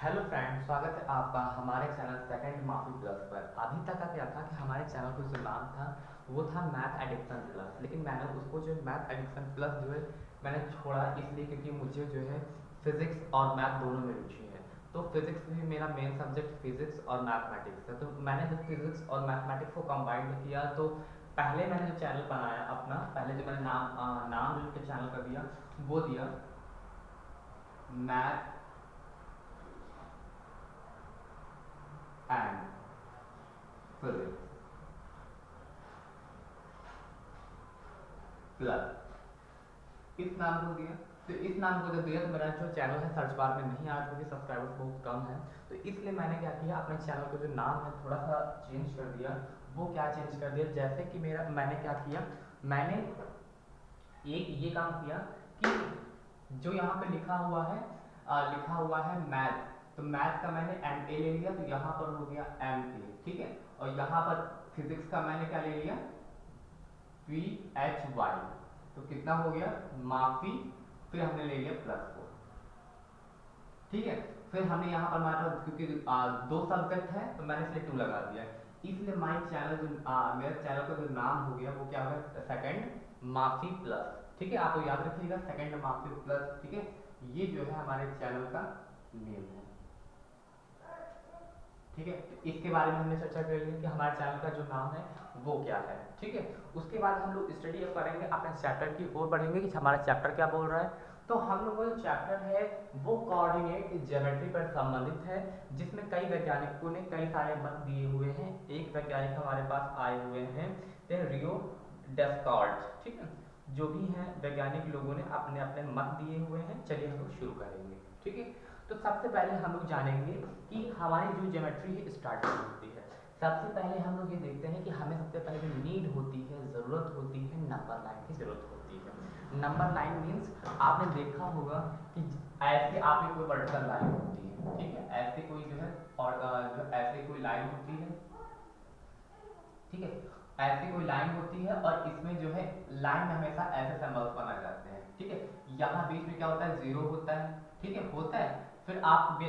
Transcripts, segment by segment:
Hello friend, स्वागत है आपका हमारे चैनल सेकंड माफी प्लस पर। अभी तक का क्या था कि हमारे चैनल का जो नाम था वो था मैथ एडिक्शन प्लस, लेकिन मैंने उसको जो मैथ एडिक्शन प्लस जो है मैंने छोड़ा इसलिए क्योंकि मुझे जो है फिजिक्स और मैथ दोनों में रुचि है। तो फिजिक्स में मेरा मेन सब्जेक्ट फिजिक्स और मैथमेटिक्स है, तो मैंने जब फिजिक्स और मैथमेटिक्स को कंबाइन किया तो पहले मैंने जो चैनल बनाया अपना, पहले जो मैंने नाम जो चैनल का दिया वो दिया मैथ एंड फिजिक्स प्लस, इस नाम को दिया। तो इस नाम को जब दिया तो मेरा जो चैनल है सर्च बार में नहीं आ रहा क्योंकि सब्सक्राइबर्स बहुत कम है। तो इसलिए मैंने क्या किया, अपने चैनल का जो नाम है थोड़ा सा चेंज कर दिया। वो क्या चेंज कर दिया, जैसे कि मैंने क्या किया, मैंने एक ये काम किया कि जो यहाँ पे लिखा हुआ है मैथ, तो मैथ का मैंने एम ए ले लिया, तो यहाँ पर हो गया एम ए, ठीक है। और यहाँ पर फिजिक्स का मैंने क्या ले लिया, पी एच वाई, तो कितना हो गया माफी, फिर हमने ले लिया +4, ठीक है। फिर हमने यहाँ पर हमारे पास क्योंकि दो सब्जेक्ट है तो मैंने इसलिए 2 लगा दिया, इसलिए माई चैनल जो मेरे चैनल का जो नाम हो गया वो क्या हो गया, सेकंड माफी प्लस, ठीक है। आपको याद रखिएगा सेकंड माफी प्लस, ठीक है। ये जो है हमारे चैनल का नेम है, ठीक है। तो इसके बारे में हमने चर्चा कर ली कि हमारे चैनल का जो नाम है वो क्या है, ठीक है। उसके बाद हम लोग स्टडी अब करेंगे, अपने चैप्टर की ओर बढ़ेंगे कि हमारा चैप्टर क्या बोल रहा है। तो हम लोगों का जो चैप्टर है वो कोऑर्डिनेट ज्योमेट्री पर संबंधित है, जिसमें कई वैज्ञानिकों ने कई सारे मत दिए हुए हैं। एक वैज्ञानिक हमारे पास आए हुए हैं रियो डेस्कार्ट, ठीक है। जो भी हैं वैज्ञानिक लोगों ने अपने अपने मत दिए हुए हैं। चलिए हम लोग शुरू करेंगे, ठीक है। तो सबसे पहले हम लोग जानेंगे कि हमारी जो ज्योमेट्री है स्टार्ट होती है। सबसे पहले हम लोग ये देखते हैं कि हमें सबसे पहले जो नीड होती है, ज़रूरत होती है, नंबर लाइन की ज़रूरत होती है। नंबर लाइन मीन्स आपने देखा होगा कि ऐसे आपकी कोई वर्टिकल लाइन होती है, ठीक है। ऐसे कोई जो है और जो ऐसे कोई लाइन होती है, ठीक है। ऐसी कोई लाइन होती है और इसमें जो है लाइन में हमेशा ऐसे सिंबल्स बनाए जाते हैं, ठीक है। यहाँ बीच में क्या होता है, 0 होता है, ठीक है, होता है। फिर आप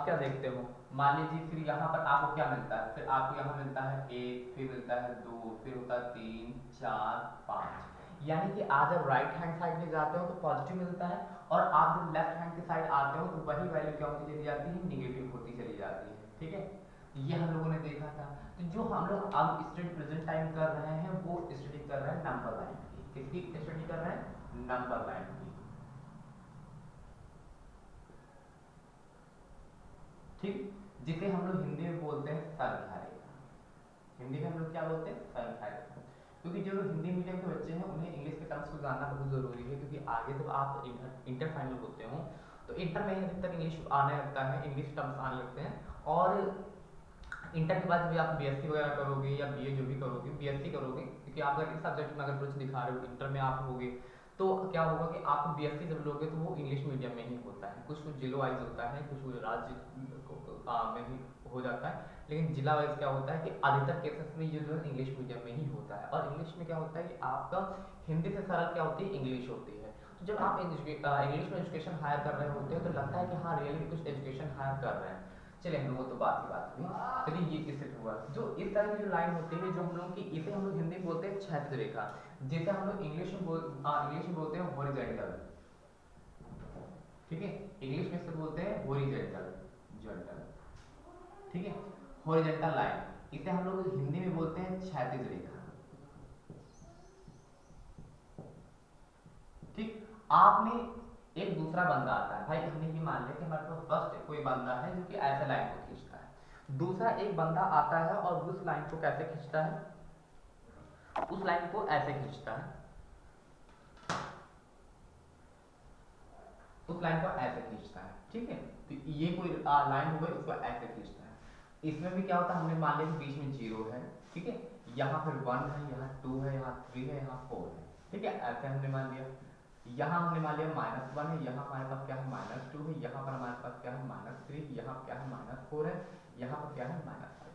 क्या देखते हो, मान लीजिए फिर यहाँ पर आपको क्या मिलता है, फिर आपको यहाँ मिलता है 1, फिर मिलता है 2, फिर होता है 3, 4, 5। यानी कि आप जब राइट हैंड साइड में जाते हो तो पॉजिटिव मिलता है, और आप जब लेफ्ट हैंड की साइड आते हो तो वही वैल्यू क्या होती चली जाती है, निगेटिव होती चली जाती है, ठीक है। ये हम लोगों ने देखा था। तो जो हम लोग अब स्टडी प्रेजेंट टाइम कर रहे हैं वो स्टडी कर रहे हैं नंबर लाइन की। किसकी स्टडी कर रहे हैं, नंबर लाइन की, ठीक। जिसे हम लोग हिंदी में बोलते हैं संख्या रेखा। हिंदी में हम लोग क्या बोलते हैं, संख्या रेखा। क्योंकि जो लोग हिंदी मीडियम के बच्चे हैं उन्हें इंग्लिश के टर्म्स को जानना बहुत जरूरी है, क्योंकि आगे जब आप इंटर फाइनल होते हो तो इंटर में अधिकतर इंग्लिश आने लगता है, इंग्लिश टर्म्स आने लगते हैं। और इंटर के बाद जब आप बीएससी वगैरह करोगे या बीए जो भी करोगे, बीएससी करोगे, क्योंकि आप अगर इस सब्जेक्ट में अगर रुचि दिखा रहे हो इंटर में आप होगे, तो क्या होगा कि आप बीएससी जब लोगे तो वो इंग्लिश मीडियम में ही होता है। कुछ कुछ जिलों वाइज होता है, कुछ राज्य में ही हो जाता है, लेकिन जिला वाइज क्या होता है कि अधिकतर केसेस में ये जो है इंग्लिश मीडियम में ही होता है। और इंग्लिश में क्या होता है कि आपका हिंदी से सरल क्या होती है, इंग्लिश होती है। तो जब आप इंग्लिश में एजुकेशन हायर कर रहे होते हैं तो लगता है कि हाँ रियली कुछ एजुकेशन हायर कर रहे हैं। चलिए हम लोग तो बात की बात हुई। चलिए ये इससे हुआ जो इस तरह की जो लाइन होती है, जो हम लोग की इसे हम लोग हिंदी में बोलते हैं क्षैतिज रेखा, जिसे हम लोग इंग्लिश में बोलते हैं हॉरिजॉन्टल, ठीक है। इंग्लिश में से बोलते हैं हॉरिजॉन्टल, ठीक है, हॉरिजॉन्टल लाइन। इसे हम लोग हिंदी में बोलते हैं क्षैतिज रेखा, ठीक। आपने एक दूसरा बंदा आता है, भाई हमने ये मान लिया कि हमारे पास फर्स्ट कोई बंदा है जो कि ऐसे लाइन को खींचता है। दूसरा एक बंदा आता है और उस लाइन को कैसे खींचता है, उस लाइन को ऐसे खींचता है, उस लाइन को ऐसे खींचता है, ठीक है। तो ये कोई लाइन हो गई, उसको ऐसे खींचता है। इसमें भी क्या होता है, हमने मान लिया कि बीच में 0 है, ठीक है। यहाँ फिर 1 है, यहाँ 2 है, यहाँ 3 है, यहाँ 4 है, ठीक है। ऐसे हमने मान लिया। यहाँ हमने मान लिया -1 है, यहाँ हमारे पास क्या है -2 है, यहाँ पर हमारे पास क्या है -3, यहाँ क्या है -4 है, यहाँ पर क्या है -5 है।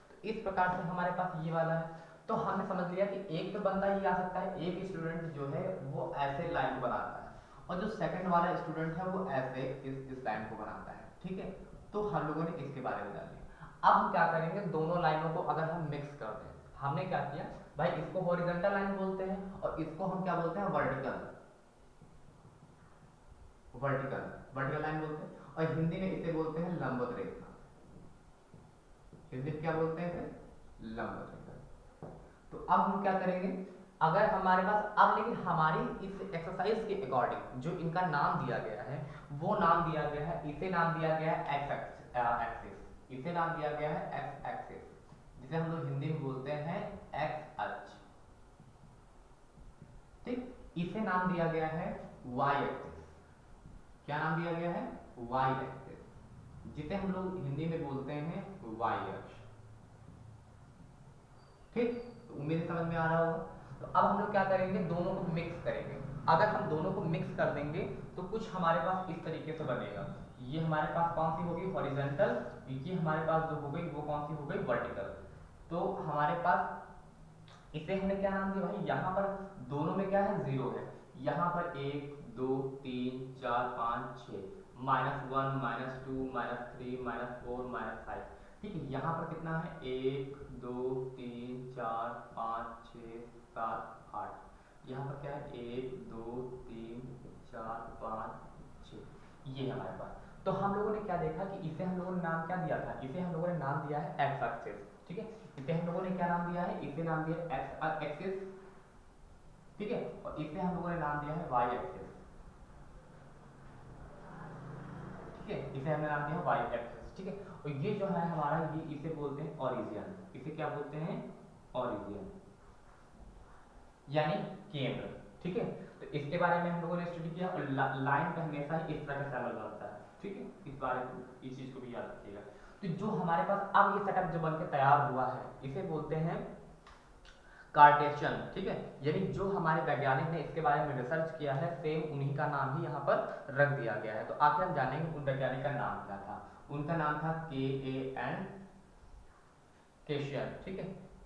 तो इस प्रकार से हमारे पास ये वाला है। तो हमने समझ लिया कि एक तो बंदा ये आ सकता है, एक स्टूडेंट जो है वो ऐसे लाइन को बनाता है, और जो सेकंड वाला स्टूडेंट है वो ऐसे इस लाइन को बनाता है, ठीक है। तो हम लोगों ने इसके बारे में जान लिया। अब हम क्या करेंगे, दोनों लाइनों को अगर हम मिक्स कर दें, हमने क्या किया भाई, इसको हॉरिजॉन्टल लाइन बोलते हैं और इसको हम क्या बोलते हैं, वर्टिकल वर्टिकल लाइन बोलते हैं, और हिंदी में इसे बोलते हैं लंबवत रेखा। हिंदी में क्या बोलते हैं इसे, लंबवत रेखा। तो अब हम क्या करेंगे, अगर हमारे पास अब लेकिन हमारी इस एक्सरसाइज के अकॉर्डिंग जो इनका नाम दिया गया है वो नाम दिया गया है, इसे नाम दिया गया है एक्स एक्सिस, इसे नाम दिया गया है एक्स एक्सिस, जिसे हम लोग हिंदी में बोलते हैं एक्स अक्ष। ठीक, इसे नाम दिया गया है वाई एक्सिस। क्या नाम दिया गया है, वाई एक्सिस, जिसे हम लोग हिंदी में बोलते हैं वाई अक्ष। ठीक, तो उम्मीद समझ में आ रहा होगा। तो अब हम लोग क्या करेंगे, दोनों को मिक्स करेंगे। अगर हम दोनों को मिक्स कर देंगे तो कुछ हमारे पास इस तरीके से बनेगा। ये हमारे पास कौन सी होगी, हॉरिजॉन्टल, ये हमारे पास जो हो गई वो कौन सी हो गई, वर्टिकल। तो हमारे पास इसे हमने क्या नाम दिया भाई, यहाँ पर दोनों में क्या है, जीरो है, यहाँ पर 1 2 3 4 5 6 -1 -2 -3 -4 -5। ठीक है, यहाँ पर कितना है, 1 2 3 4 5 6 7 8, यहाँ पर क्या है 1 2 3 4 5 6, ये हमारे पास। तो हम लोगों ने क्या देखा कि इसे हम लोगों ने नाम क्या दिया था, इसे हम लोगों ने नाम दिया है एक्स एक्सिस। ठीक है, इसे हम लोगों ने क्या नाम दिया है, इसे नाम दिया है एक्स एक्सिस। ठीक है, और इसे हम लोगों ने नाम दिया है वाई एक्सिस। ठीक है, इसे हमने नाम दिया है वाई एक्सिस। ठीक है, और ये जो है हमारा, ये इसे बोलते हैं ओरिजिन, इसे क्या बोलते हैं, ओरिजिन यानी केंद्र। ठीक है, तो इसके बारे में हम लोगों ने स्टडी किया, और लाइन का हमेशा इस तरह का सैमल बनता है। ठीक है, इस बारे में इस चीज को भी याद रखिएगा। तो जो हमारे पास अब ये सेटअप जो बनकर तैयार हुआ है, इसे बोलते हैं कार्टेशियन। ठीक है, यानी जो हमारे वैज्ञानिक ने इसके बारे में रिसर्च किया है, सेम उन्हीं का नाम ही यहाँ पर रख दिया गया है। तो आखिर हम जानेंगे उन वैज्ञानिक का नाम क्या था। उनका नाम था KAN केशियन। ठीक है,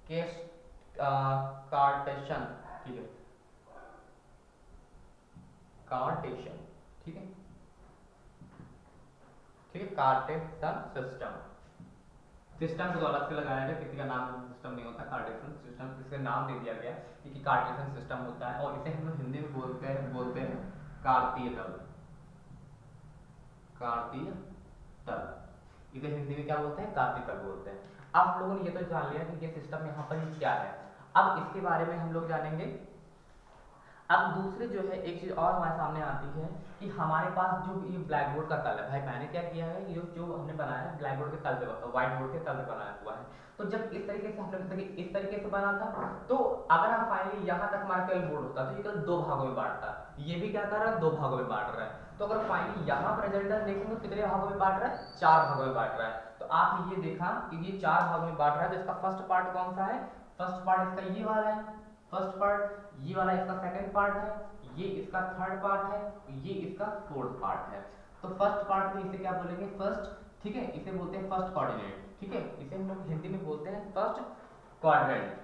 केश कार्टेशियन। ठीक है, कार्टेशियन। ठीक है, ठीक है, कार्टेशियन सिस्टम। सिस्टम को अलग से लगाया गया, किसी का नाम सिस्टम नहीं होता, कार्टेशियन सिस्टम, इसका नाम दे दिया गया कि कार्टेशियन सिस्टम होता है, और इसे हम लोग हिंदी में बोलते हैं कार्तीय तल। कार्तीय तल, इसे हिंदी में क्या बोलते हैं, कार्तीय तल बोलते हैं। अब हम लोगों ने ये तो जान लिया कि ये सिस्टम यहाँ पर क्या है। अब इसके बारे में हम लोग जानेंगे। अब दूसरी जो है एक चीज और हमारे सामने आती है कि हमारे पास जो ये ब्लैक बोर्ड का तल है, भाई मैंने क्या किया है, ये जो हमने बनाया है ब्लैक बोर्ड के तल पे, व्हाइट बोर्ड के तल पे बनाया हुआ है। तो जब इस तरीके से हम लोग इस तरीके से बना था, तो अगर हम फाइनली यहाँ तक हमारा केवल बोर्ड होता तो ये केवल 2 भागों में बांटता, ये भी क्या कर रहा है, 2 भागों में बांट रहा है। तो अगर फाइनली यहाँ पर रिजल्ट देखेंगे तो कितने भागों में बांट रहा है, 4 भागों में बांट रहा है। तो आपने ये देखा कि ये 4 भागों में बांट रहा है। तो इसका फर्स्ट पार्ट कौन सा है, फर्स्ट पार्ट इसका ये वाला है, फर्स्ट पार्ट, ये वाला इसका सेकंड पार्ट है, ये इसका थर्ड पार्ट है, ये इसका फोर्थ पार्ट है। तो फर्स्ट पार्ट में इसे क्या बोलेंगे, फर्स्ट। ठीक है, इसे बोलते हैं फर्स्ट कोऑर्डिनेट। ठीक है, इसे हम लोग हिंदी में बोलते हैं फर्स्ट क्वाड्रेंट।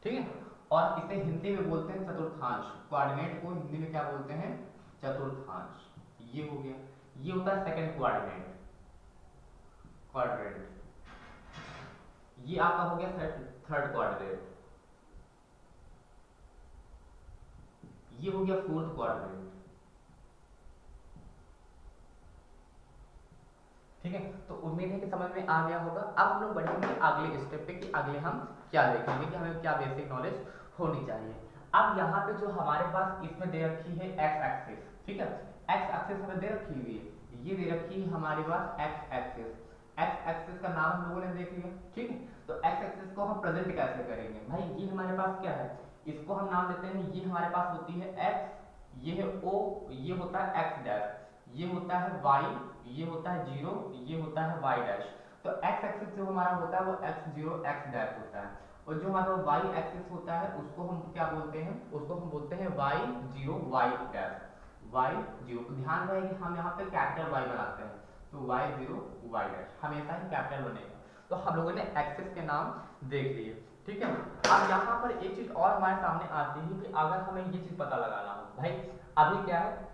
ठीक है, और इसे हिंदी में बोलते हैं चतुर्थांश। कोऑर्डिनेट को हिंदी में क्या बोलते हैं, चतुर्थांश। ये हो गया, ये होता है सेकंड क्वाड्रेंट। क्वाड्रेंट, ये आपका हो गया थर्ड क्वाड्रेंट, ये हो गया फोर्थ क्वाड्रेंट। ठीक है, तो उम्मीद है कि समझ में आ गया होगा। अब हम लोग बढ़ेंगे अगले स्टेप पे कि अगले हम क्या देखेंगे, कि हमें क्या बेसिक नॉलेज होनी चाहिए। अब यहाँ पे जो हमारे पास इसमें दे रखी है एक्स एक्सिस। ठीक है, एक्स एक्सिस हमें दे रखी हुई है, ये दे रखी है हमारे पास एक्स एक्सिस। एक्स एक्सिस का नाम हम लोगों ने देख लिया। ठीक है, तो एक्स एक्सिस को हम प्रेजेंट कैसे करेंगे, भाई ये हमारे पास क्या है, इसको हम नाम देते हैं, ये हमारे पास होती है एक्स, ये है ओ, ये होता है एक्स डैश, ये होता है वाई, ये होता है 0, ये होता है वाई डैश। तो एक्स एक्सिस जो हमारा होता है वो x0 x डैश होता है, और जो हमारा वाई एक्सिस होता है उसको हम क्या बोलते हैं, उसको हम बोलते हैं y0 y डैश, y0। तो ध्यान रहे कि हम यहाँ पे कैपिटल Y बनाते हैं, तो y0 y डैश हमेशा ही कैपिटल बनेगा। तो हम लोगों ने एक्सिस के नाम देख लिए। ठीक है, अब यहाँ पर एक चीज और हमारे सामने आती है कि अगर हमें ये चीज पता लगाना हो, भाई अभी क्या है,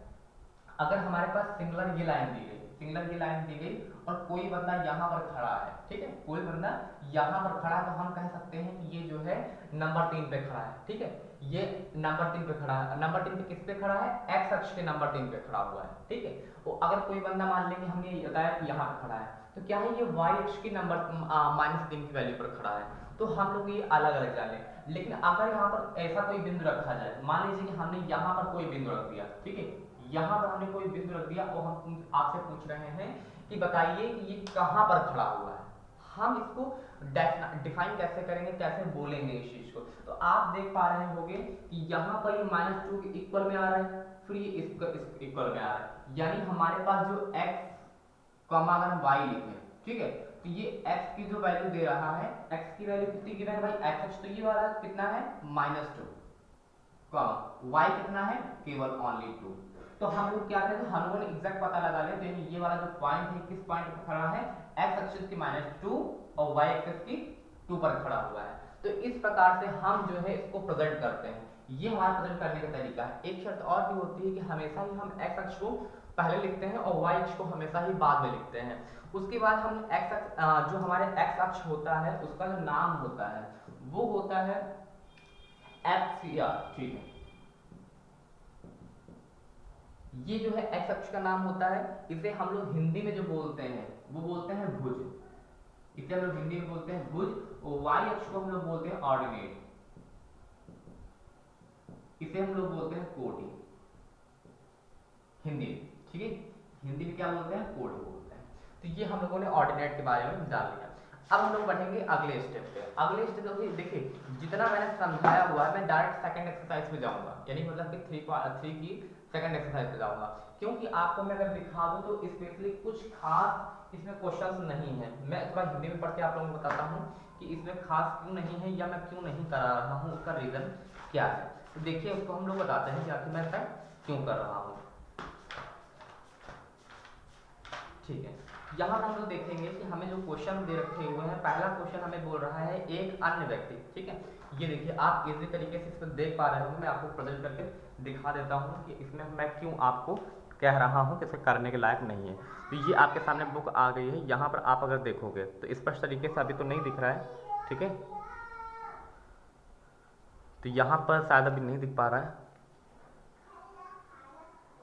अगर हमारे पास सिंगुलर ये लाइन दी गई, सिंगुलर ये लाइन दी गई और कोई बंदा यहाँ पर खड़ा है, ठीक है, कोई बंदा यहाँ पर खड़ा है, तो हम कह सकते हैं कि ये जो है नंबर 3 पे खड़ा है, ठीक है, ये नंबर 3 पे खड़ा है। नंबर 3 पे किस पे खड़ा है? एक्स अक्ष के नंबर 3 पे खड़ा हुआ है, ठीक है। और अगर कोई बंदा मान लेंगे हमने ये बताया कि यहाँ पे खड़ा है, तो क्या है ये वाई अक्ष की नंबर -3 की वैल्यू पर खड़ा है, तो हम लोग ये अलग अलग जान लें। लेकिन अगर यहाँ पर ऐसा कोई बिंदु रखा जाए, मान लीजिए कि हमने यहाँ पर कोई बिंदु रख दिया, ठीक है, यहाँ पर हमने कोई बिंदु रख दिया और हम आपसे पूछ रहे हैं कि बताइए कि ये कहाँ पर खड़ा हुआ है, हम इसको डिफाइन कैसे करेंगे, कैसे बोलेंगे इस चीज को। तो आप देख पा रहे होंगे कि यहाँ पर ये -2 के इक्वल में आ रहा है, फिर ये इस इक्वल में आ रहा है, यानी हमारे पास जो x कॉमा अगर y लिखें, ठीक है, तो ये x की जो वैल्यू दे रहा है, x की वैल्यू कितनी गिवन है भाई, x अक्ष तो ये वाला कितना है -2, कॉमा y कितना है, केवल ओनली 2। तो हम लोग क्या करें, हम लोगों ने एग्जैक्ट पता लगा लिया, तो ये वाला जो पॉइंट है किस पॉइंट पर खड़ा है, x एक्सिस की -2 और y एक्सिस की 2 पर खड़ा हुआ है। तो इस प्रकार से हम जो है इसको प्रेजेंट करते हैं, ये हमारा प्रेजेंट करने का तरीका है। एक शर्त और भी होती है कि हमेशा ही हम x अक्ष को पहले लिखते हैं और y अक्ष को हमेशा ही बाद में लिखते हैं। उसके बाद हम x अक्ष जो हमारे x अक्ष होता है उसका जो नाम होता है वो होता है एक्सिया, ठीक है, ये जो है x अक्ष का नाम होता है। इसे हम लोग हिंदी में जो बोलते हैं वो बोलते हैं भुज, इसे हम लोग हिंदी में बोलते हैं भुज, और y अक्ष को हम लोग बोलते हैं ऑर्डिनेट, इसे हम लोग बोलते हैं कोटि हिंदी में, ठीक है, हिंदी में क्या बोलते हैं, कोटि बोलते हैं। तो ये हम लोगों ने ऑर्डिनेट के बारे में जान लिया। अब हम लोग बढ़ेंगे अगले स्टेप पे। अगले स्टेप में देखिए जितना मैंने समझाया हुआ है मैं डायरेक्ट सेकंड एक्सरसाइज पे जाऊंगा, यानी मतलब कि 3 की सेकंड एक्सरसाइज पे जाऊंगा, क्योंकि आपको मैं अगर दिखा दूं तो स्पेशली कुछ खास इसमें क्वेश्चंस नहीं है। मैं थोड़ा हिंदी में पढ़ के आप लोगों को बताता हूँ कि इसमें खास क्यों नहीं है या मैं क्यों नहीं करा रहा हूँ, उसका रीजन क्या है। तो देखिए उसको हम लोग बताते हैं कि आखिर मैं ऐसा क्यों कर रहा हूँ। ठीक है, यहाँ पर हम लोग देखेंगे कि हमें जो क्वेश्चन दे रखे हुए हैं, पहला क्वेश्चन हमें बोल रहा है एक अन्य व्यक्ति, ठीक है, ये देखिए आप इसी तरीके से इसको देख पा रहे होंगे, मैं आपको प्रेजेंट करके दिखा देता हूँ कि इसमें मैं क्यों आपको कह रहा हूँ कि इसे करने के लायक नहीं है। तो ये आपके सामने बुक आ गई है, यहाँ पर आप अगर देखोगे तो स्पष्ट तरीके से अभी तो नहीं दिख रहा है, ठीक है, तो यहाँ पर शायद अभी नहीं दिख पा रहा है,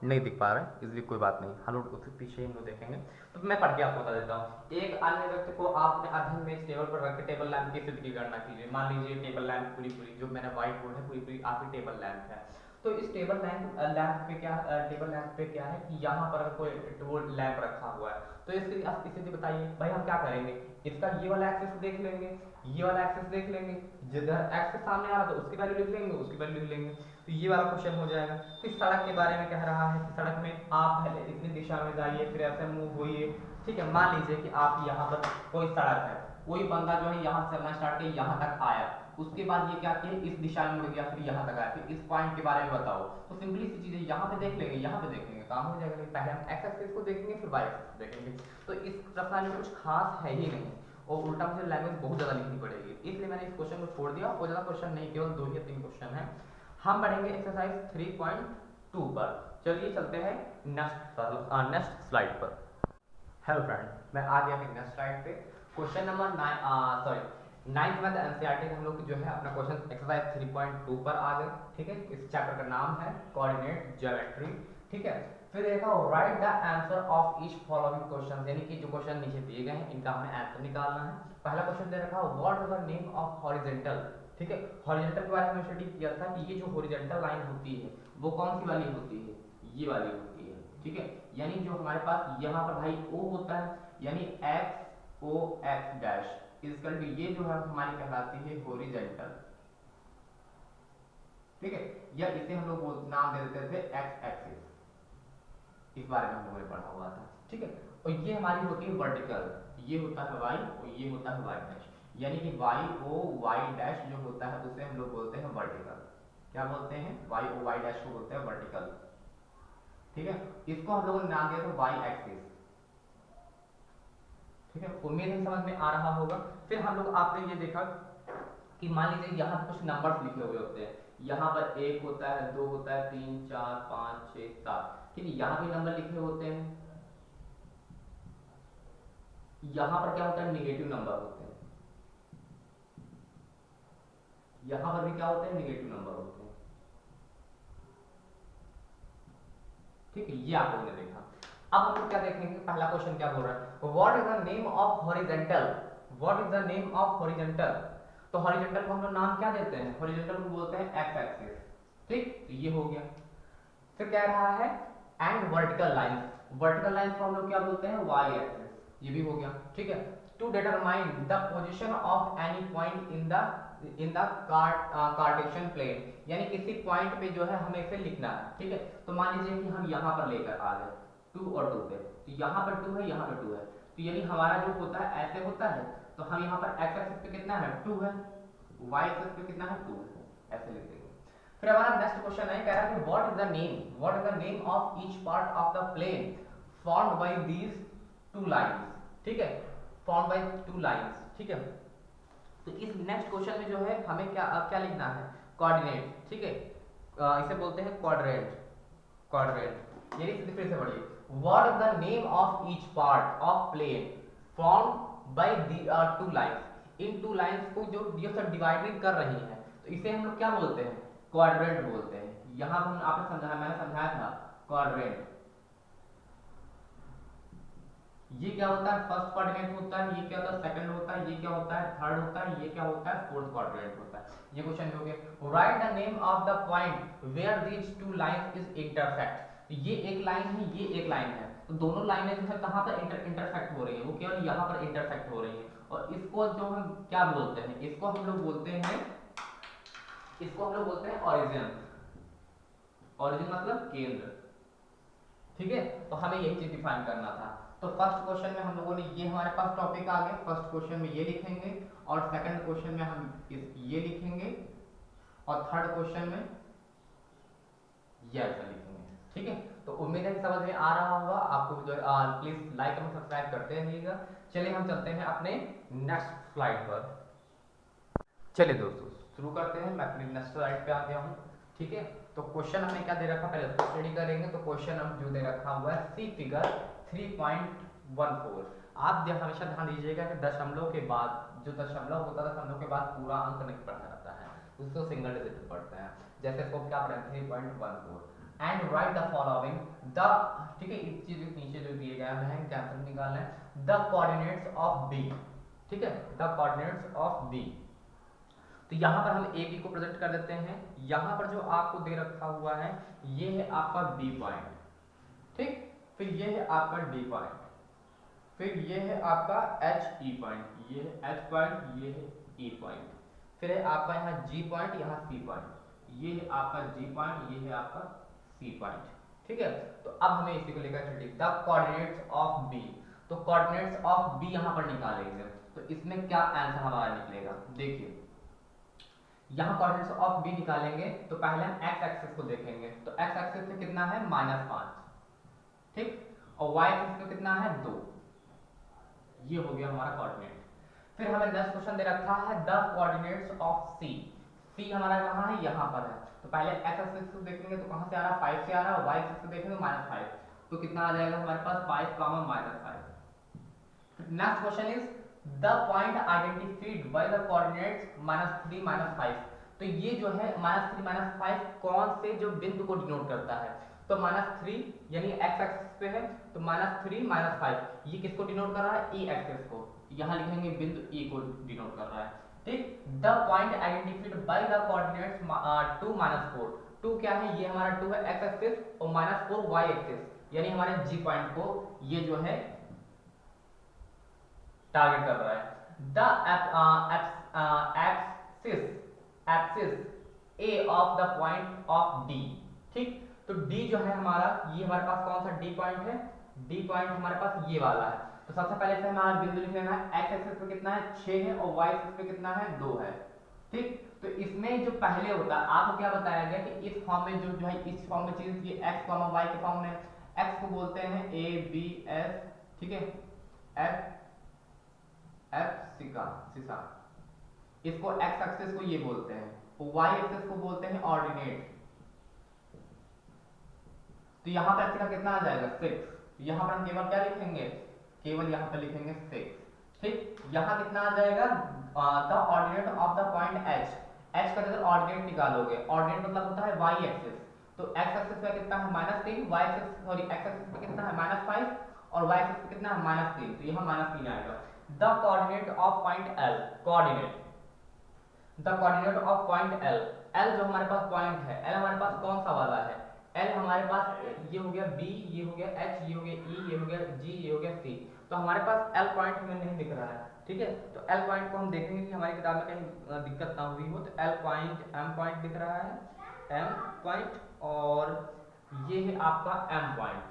नहीं दिख पा रहा है, इसलिए कोई बात नहीं, हम लोग उसके पीछे हम लोग देखेंगे। तो मैं पढ़ के आपको बता देता हूँ। एक अन्य व्यक्ति को आपने अध्ययन में टेबल पर रख के टेबल लैंप की स्थिति की गणना कीजिए। मान लीजिए टेबल लैंप पूरी जो मैंने व्हाइट बोर्ड है पूरी आपकी टेबल लैंप है। तो इस टेबल लैंप पे क्या है कि यहाँ पर कोई लैंप रखा हुआ है, तो इसकी स्थिति बताइए। भाई हम क्या करेंगे, इसका ये वाला एक्सिस देख लेंगे, ये वाला एक्सिस देख लेंगे, जिधर एक्सिस सामने आ रहा है तो उसकी वैल्यू लिख लेंगे, उसकी वैल्यू लिख लेंगे, तो ये वाला क्वेश्चन हो जाएगा। फिर सड़क के बारे में कह रहा है कि सड़क में आप पहले इतनी दिशा में जाइए, फिर ऐसे मूव होइए, ठीक है। मान लीजिए कि आप यहाँ पर कोई सड़क है, कोई बंदा जो है यहाँ से चलना स्टार्ट किया, यहाँ तक आया, उसके बाद ये क्या किया, इस दिशा में मुड़ गया, फिर यहाँ तक आया, फिर इस पॉइंट के बारे में बताओ। तो सिंपली सी चीजें यहाँ पे देख लेंगे, यहाँ पे देख लेंगे, काम हो जाएगा। पहले हम एक्स एक्सिस को देखेंगे फिर वाई एक्सिस देखेंगे। तो इस प्रश्न में कुछ खास है ही नहीं और उल्टा मुझे लैंग्वेज बहुत ज़्यादा लिखनी पड़ेगी, इसलिए मैंने इस क्वेश्चन को छोड़ दिया और ज़्यादा क्वेश्चन नहीं, केवल 2 या 3 क्वेश्चन है। हम बढ़ेंगे एक्सरसाइज 3.2 पर। चलिए चलते हैं नेक्स्ट स्लाइड पर। हेलो फ्रेंड, मैं आ गया नेक्स्ट स्लाइड पे। क्वेश्चन नंबर 9th में एनसीईआरटी हम लोग जो है अपना क्वेश्चन एक्सरसाइज 3.2 पर आ गए, ठीक है। इस चैप्टर का नाम है कोऑर्डिनेट ज्योमेट्री, ठीक है। फिर देखा right the answer of each following question, यानी कि जो क्वेश्चन नीचे दिए गए हैं इनका हमें आंसर निकालना है। पहला क्वेश्चन दे रखा what is the name of horizontal, ठीक है। हॉरिजॉन्टल के बारे में स्टडी किया था कि ये जो हॉरिजॉन्टल लाइन होती है वो कौन सी वाली होती है, ये वाली होती है, ठीक है। यानी जो हमारे पास यहाँ पर भाई O होता है, यानी एक्स ओ एक्स डैश इसका ये जो है हमारी कहलाती है हॉरिजॉन्टल, ठीक है। या इसे हम लोग नाम दे देते थे एक्स एक्सिस, इस बारे में हम लोगों ने पढ़ा हुआ था, ठीक है। और ये हमारी होती है वर्टिकल, ये होता है वाई और ये होता है वाई डैश, यानी कि वाई ओ वाई डैश जो होता है उसे हम लोग बोलते हैं वर्टिकल। क्या बोलते हैं, वाई ओ वाई डैश को बोलते हैं वर्टिकल, ठीक है। इसको हम लोगों ने नाम दिया था वाई एक्सिस, ठीक है। उम्मीद है समझ में आ रहा होगा। फिर हम लोग आपने ये देखा कि मान लीजिए यहाँ कुछ नंबर्स लिखे हुए होते हैं, यहाँ पर 1 होता है, 2 होता है, 3 4 5 6 7, ठीक है, यहाँ भी नंबर लिखे होते हैं, यहाँ पर क्या होता है, निगेटिव नंबर होते हैं, यहाँ पर भी क्या होते हैं, निगेटिव नंबर होते हैं। ठीक है, ये आप लोगों ने देखा। अब हम लोग क्या देखेंगे, पहला क्वेश्चन क्या बोल रहा है, what is the name of horizontal, what is the name of horizontal. तो हॉरिजेंटल को हम लोग नाम क्या देते हैं, हॉरिजेंटल को बोलते हैं एक्स एक्सिस। ठीक, तो ये हो गया। फिर कह रहा है and vertical lines, vertical lines को हम लोग क्या बोलते हैं, वाई एक्सिस, ये भी हो गया। ठीक है, to determine the position of any point in the Cartesian plane, यानी किसी पॉइंट पे जो है हमें इसे लिखना है। ठीक है, तो मान लीजिए कि हम यहाँ पर लेकर आ गए 2 और 2 पे, तो यहाँ पर 2 है, यहाँ पर 2 है, तो यानी हमारा जो होता है ऐसे होता है, तो हम यहाँ पर एक्स एक्सिस पे कितना है, 2 है, वाई एक्सिस पे कितना है, 2 है, ऐसे लिख देंगे। फिर हमारा नेक्स्ट क्वेश्चन है, कह रहा है कि what is the name of each part of the plane formed by these 2 lines. ठीक है, फॉर्म्ड बाय 2 लाइंस। ठीक है, तो इस नेक्स्ट क्वेश्चन में जो है हमें क्या लिखना है, कोऑर्डिनेट। ठीक है, इसे बोलते हैं क्वाड्रेंट, क्वाड्रेंट। यानी फिर से पढ़िए, what is the name of each part of plane formed by the 2 lines, इन 2 लाइंस को जो डिवाइडिंग कर रही है, तो इसे हम लोग क्या बोलते हैं, क्वाड्रेंट बोलते हैं। यहां पर आपने समझाया, मैंने समझाया था क्वाड्रेंट। ये क्या होता है, फर्स्ट कोऑर्डिनेट होता है, ये क्या होता है, सेकंड होता है, ये क्या होता है, थर्ड होता है, ये क्या होता है, फोर्थ कोऑर्डिनेट होता है। ये क्वेश्चन हो गया। Write the name of the point where these 2 lines is intersect. ये एक लाइन है, ये एक लाइन है, तो दोनों लाइनें जो है कहां पर इंटरसेक्ट हो रही है, वो केवल यहां पर इंटरसेक्ट हो रही है। और इसको जो हम क्या बोलते हैं, इसको हम लोग बोलते हैं ऑरिजिन। ऑरिजिन मतलब केंद्र। ठीक है, तो हमें यही चीज डिफाइन करना था। तो फर्स्ट क्वेश्चन में हम लोगों ने ये हमारे पास टॉपिक आ गया, फर्स्ट क्वेश्चन में ये लिखेंगे, और सेकंड क्वेश्चन में हम ये लिखेंगे, और थर्ड क्वेश्चन में ये ऐसा लिखेंगे। ठीक है, तो उम्मीद है कि समझ में आ रहा होगा आपको। जो प्लीज लाइक और सब्सक्राइब करते रहिएगा। चलिए हम चलते हैं अपने नेक्स्ट स्लाइड पर। चलिए दोस्तों शुरू करते हैं, मैं अपनी नेक्स्ट स्लाइड पे आ गया हूँ। ठीक है, तो क्वेश्चन हमें क्या दे रखा, पहले उसको स्टडी करेंगे। तो क्वेश्चन हम जो दे रखा हुआ है सी फिगर 3.14। आप हमेशा ध्यान दीजिएगा कि दशमलव के बाद जो दशमलव होता है, दशमलव के बाद पूरा अंक नहीं पढ़ा जाता है, उसको सिंगल डिजिट पढ़ते हैं। जैसे इसको क्या पढ़ें, 3.14 and right the following the. ठीक है, इस चीज के नीचे जो दिए गए हैं कैंसिल निकालना है, द कोऑर्डिनेट्स ऑफ बी। ठीक है, द कोऑर्डिनेट्स ऑफ बी। तो यहाँ पर हम ए बी को प्रेजेंट कर देते हैं। यहाँ पर जो आपको दे रखा हुआ है ये है आपका बी पॉइंट। ठीक, फिर ये है आपका डी पॉइंट, फिर ये है आपका एच ई पॉइंट, ये है एच पॉइंट, ये है ई पॉइंट, फिर है आपका यहाँ जी पॉइंट, यहाँ सी पॉइंट, ये है आपका जी पॉइंट, ये है आपका सी पॉइंट। ठीक है, तो अब हमें इसी को लेकर चलिए द कोऑर्डिनेट्स ऑफ बी। तो कोऑर्डिनेट्स ऑफ बी यहाँ पर निकालेंगे, तो इसमें क्या आंसर हमारा निकलेगा, देखिए यहाँ कोऑर्डिनेट्स ऑफ बी निकालेंगे तो पहले हम एक्स एक्सिस को देखेंगे। तो एक्स एक्सिस पे कितना है, -5। ठीक, और वाई एक्सिस पे कितना है, 2। ये हो गया हमारा कोऑर्डिनेट। फिर हमें नेक्स्ट क्वेश्चन दे रखा है द कोऑर्डिनेट्स ऑफ सी। सी हमारा कहाँ है, यहाँ पर है। तो पहले एक्स एक्सिस को देखेंगे तो कहाँ से आ रहा है, 5 से आ रहा है, वाई एक्सिस को देखेंगे -5, तो कितना आ जाएगा हमारे पास 5, -5। Next question is the point identified by the coordinates -3, -5। तो ये जो है -3, -5 कौन से जो बिंदु को डिनोट करता है, तो -3 यानी x एक्सिस पे है, तो -3, -5 ये किसको डिनोट कर रहा है, e एक्सिस को। यहाँ लिखेंगे बिंदु e को डिनोट कर रहा है। ठीक, the point identified by the coordinates 2, -4। 2 क्या है, ये हमारा 2 है x एक्सिस, और -4 y एक्सिस, यानी हमारे g पॉइंट को ये जो है टारगेट कर रहा है। The axis A of the point of D. ठीक, तो डी जो है हमारा, ये हमारे पास कौन सा डी पॉइंट है, डी पॉइंट हमारे पास ये वाला है। तो सबसे पहले से हमारा बिंदु लिख लेना है, एक्स एक्सिस पे कितना है, 6 है, और वाई एक्सिस पे कितना है, 2 है। ठीक, तो इसमें जो पहले होता है, आपको क्या बताया गया कि इस फॉर्म में जो है इस फॉर्म में चीज ये एक्स वाई के फॉर्म में, एक्स को बोलते हैं ए बी एस, ठीक है, एफ सीसा, इसको एक्स एक्सिस को ये बोलते हैं, वाई एक्सिस को बोलते हैं ऑर्डिनेट। तो यहाँ पे x का कितना आ जाएगा 6। यहाँ पर हम केवल क्या लिखेंगे, केवल यहाँ पे लिखेंगे 6। ठीक, यहाँ कितना आ जाएगा the ordinate of the point h। h का जब ऑर्डिनेट निकालोगे, ऑर्डिनेट मतलब होता है y एक्सिस, तो x एक्सिस पे कितना है -3, y axis sorry x axis पे कितना है -5 और y एक्सिस पे कितना है -3, तो यहाँ -3 आएगा। The coordinate of point l, coordinate the coordinate of point l, l जो हमारे पास पॉइंट है, l हमारे पास कौन सा वाला है, l हमारे पास ये हो गया b, ये हो गया h, ये हो गया e, ये हो गया g, ये हो गया c। तो हमारे पास l पॉइंट हमें नहीं दिख रहा है, ठीक है। तो l पॉइंट को हम देखेंगे कि हमारी किताब में कहीं दिक्कत ना हुई हो। तो l पॉइंट m पॉइंट दिख रहा है, m पॉइंट, और ये है आपका m पॉइंट।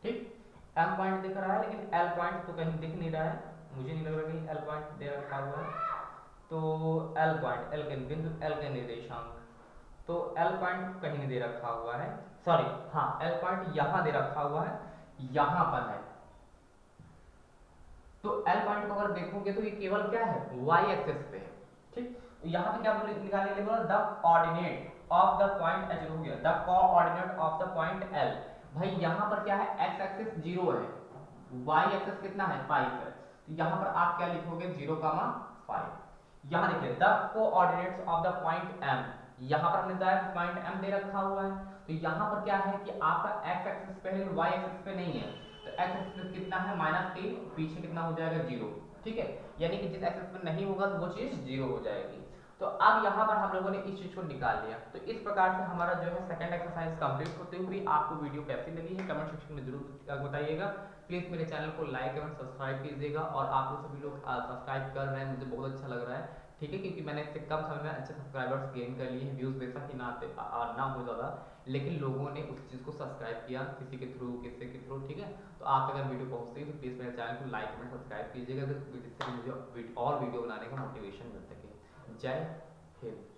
ठीक, m पॉइंट दिख रहा है लेकिन l पॉइंट तो कहीं दिख नहीं रहा है, मुझे नहीं लग रहा कहीं l पॉइंट दे रखा हुआ है। तो l पॉइंट, l के बिंदु, l के निर्देशांक, तो l पॉइंट कहीं नहीं दे रखा हुआ है, सॉरी हाँ l पॉइंट यहाँ दे रखा हुआ है, यहाँ पर है। तो l पॉइंट को अगर देखोगे तो ये केवल क्या है y एक्सिस पे है। ठीक, तो यहाँ पे क्या निकालने के लिए बोला, the coordinate of the point h हो गया, the coordinate of the point l। भाई यहाँ पर क्या है, x एक्सिस 0 है, y एक्सिस कितना है 5 है, तो यहाँ पर आप क्या लिखोगे 0,5। यहाँ देखिए the coordinates of the point m, यहाँ पर हमने बताया पॉइंट m दे रखा हुआ है, तो यहाँ पर क्या है कि आपका x एक्सिस पे है, y एक्सिस पे नहीं है, तो x एक्सिस कितना है -3, पीछे कितना हो जाएगा 0। ठीक है, यानी कि जिस एक्सिस पे नहीं होगा तो वो चीज 0 हो जाएगी। तो अब यहाँ पर हम लोगों ने इस चीज को निकाल लिया। तो इस प्रकार से हमारा जो है सेकंड एक्सरसाइज कंप्लीट होते हुए आपको वीडियो कैसी लगी है कमेंट सेक्शन में जरूर बताइएगा। प्लीज मेरे चैनल को लाइक एवं सब्सक्राइब कीजिएगा, और आप लोग सभी लोग सब्सक्राइब कर रहे हैं, मुझे बहुत अच्छा लग रहा है। ठीक है, क्योंकि मैंने इससे कम समय में अच्छे सब्सक्राइबर्स गेन कर लिए हैं, व्यूज बेशक ही ना हो ज़्यादा, लेकिन लोगों ने उस चीज़ को सब्सक्राइब किया किसी के थ्रू किसी के थ्रू। ठीक है, तो आप अगर वीडियो पहुंचती है तो प्लीज़ मेरे चैनल को लाइक एंड सब्सक्राइब कीजिएगा, जिससे मुझे और वीडियो बनाने का मोटिवेशन मिल सके। जय हिंद।